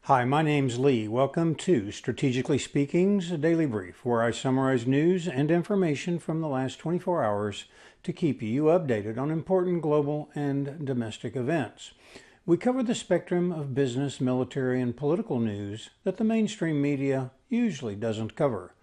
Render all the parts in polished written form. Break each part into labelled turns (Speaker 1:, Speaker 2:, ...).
Speaker 1: Hi, my name's Lee. Welcome to Strategically Speaking's Daily Brief, where I summarize news and information from the last 24 hours to keep you updated on important global and domestic events. We cover the spectrum of business, military, and political news that the mainstream media usually doesn't cover.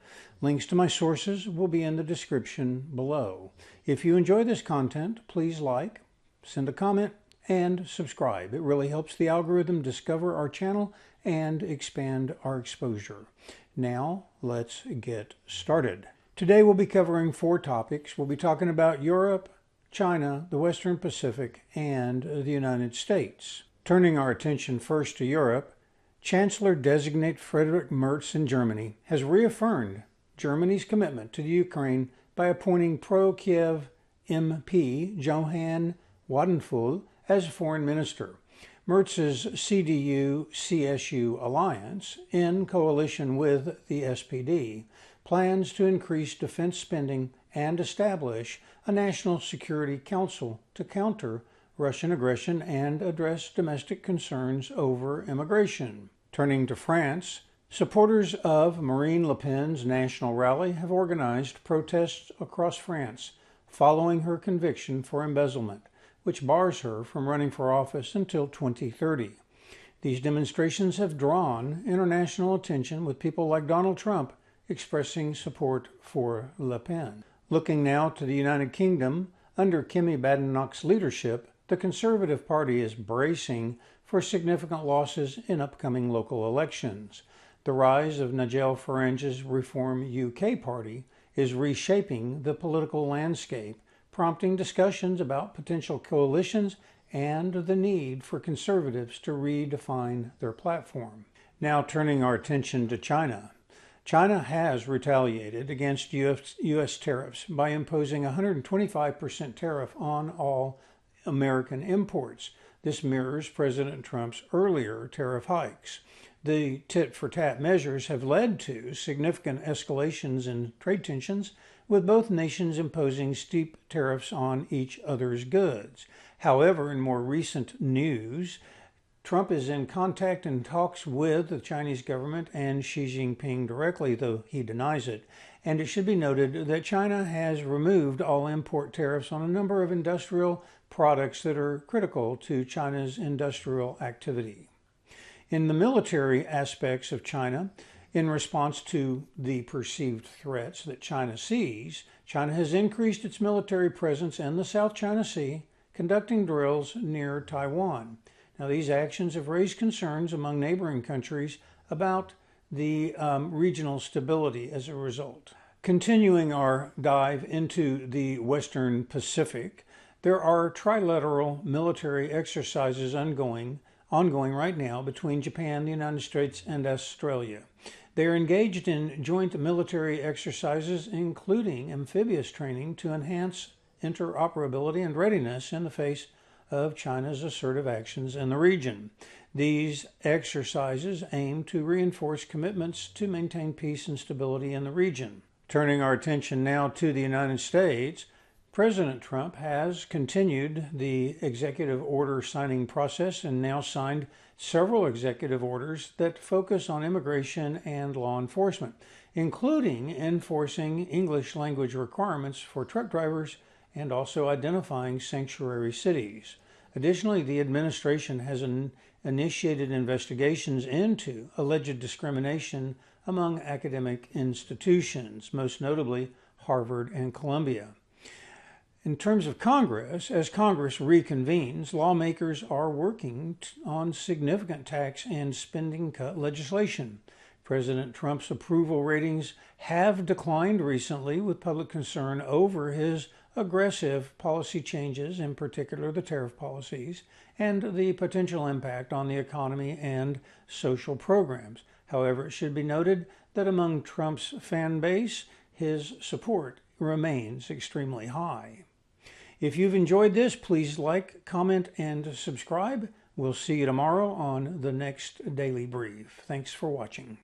Speaker 1: Links to my sources will be in the description below. If you enjoy this content, please like, send a comment, and subscribe. It really helps the algorithm discover our channel and expand our exposure. Now, let's get started. Today we'll be covering 4 topics. We'll be talking about Europe, China, the Western Pacific, and the United States. Turning our attention first to Europe, Chancellor-designate Friedrich Merz in Germany has reaffirmed Germany's commitment to the Ukraine by appointing pro-Kiev MP Johann Wadenfeld as foreign minister. Merz's CDU-CSU alliance, in coalition with the SPD, plans to increase defense spending and establish a national security council to counter Russian aggression and address domestic concerns over immigration. Turning to France, supporters of Marine Le Pen's national rally have organized protests across France following her conviction for embezzlement, which bars her from running for office until 2030. These demonstrations have drawn international attention, with people like Donald Trump expressing support for Le Pen. Looking now to the United Kingdom, under Kemi Badenoch's leadership, the Conservative Party is bracing for significant losses in upcoming local elections. The rise of Nigel Farage's Reform UK Party is reshaping the political landscape, prompting discussions about potential coalitions and the need for conservatives to redefine their platform. Now turning our attention to China. China has retaliated against U.S. tariffs by imposing a 125% tariff on all American imports. This mirrors President Trump's earlier tariff hikes. The tit-for-tat measures have led to significant escalations in trade tensions, with both nations imposing steep tariffs on each other's goods. However, in more recent news, Trump is in contact and talks with the Chinese government and Xi Jinping directly, though he denies it. And it should be noted that China has removed all import tariffs on a number of industrial products that are critical to China's industrial activity. In the military aspects of China, in response to the perceived threats that China sees, China has increased its military presence in the South China Sea, conducting drills near Taiwan. Now, these actions have raised concerns among neighboring countries about the regional stability as a result. Continuing our dive into the Western Pacific, there are trilateral military exercises ongoing right now between Japan, the United States, and Australia. They are engaged in joint military exercises, including amphibious training, to enhance interoperability and readiness in the face of China's assertive actions in the region. These exercises aim to reinforce commitments to maintain peace and stability in the region. Turning our attention now to the United States, President Trump has continued the executive order signing process and now signed several executive orders that focus on immigration and law enforcement, including enforcing English language requirements for truck drivers and also identifying sanctuary cities. Additionally, the administration has initiated investigations into alleged discrimination among academic institutions, most notably Harvard and Columbia. In terms of Congress, as Congress reconvenes, lawmakers are working on significant tax and spending cut legislation. President Trump's approval ratings have declined recently, with public concern over his aggressive policy changes, in particular the tariff policies, and the potential impact on the economy and social programs. However, it should be noted that among Trump's fan base, his support remains extremely high. If you've enjoyed this, please like, comment, and subscribe. We'll see you tomorrow on the next Daily Brief. Thanks for watching.